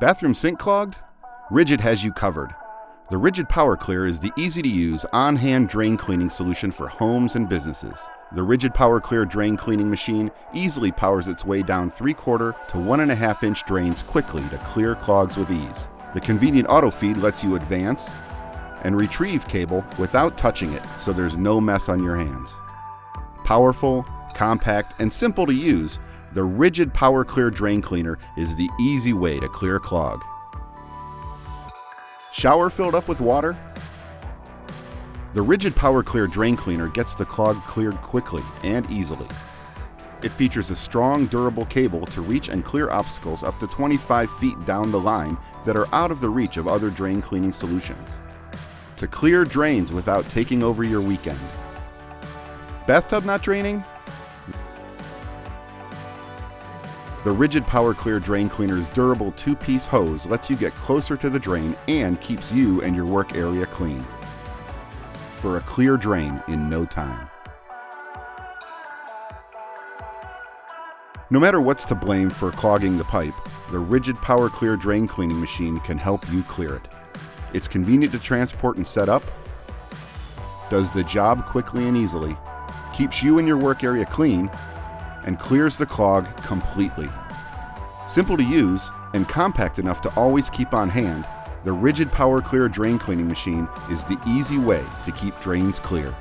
Bathroom sink clogged? RIDGID has you covered. The RIDGID PowerClear is the easy-to-use, on-hand drain cleaning solution for homes and businesses. The RIDGID PowerClear Drain Cleaning Machine easily powers its way down 3/4 to 1.5 inch drains quickly to clear clogs with ease. The convenient AUTOFEED lets you advance and retrieve cable without touching it, so there's no mess on your hands. Powerful, compact, and simple to use, the RIDGID PowerClear Drain Cleaner is the easy way to clear a clog. Shower filled up with water? The RIDGID PowerClear Drain Cleaner gets the clog cleared quickly and easily. It features a strong, durable cable to reach and clear obstacles up to 25 feet down the line that are out of the reach of other drain cleaning solutions. To clear drains without taking over your weekend. Bathtub not draining? The RIDGID PowerClear Drain Cleaner's durable 2-piece hose lets you get closer to the drain and keeps you and your work area clean. For a clear drain in no time. No matter what's to blame for clogging the pipe, the RIDGID PowerClear Drain Cleaning Machine can help you clear it. It's convenient to transport and set up, does the job quickly and easily, keeps you and your work area clean, and clears the clog completely. Simple to use and compact enough to always keep on hand, the RIDGID PowerClear Drain Cleaning Machine is the easy way to keep drains clear.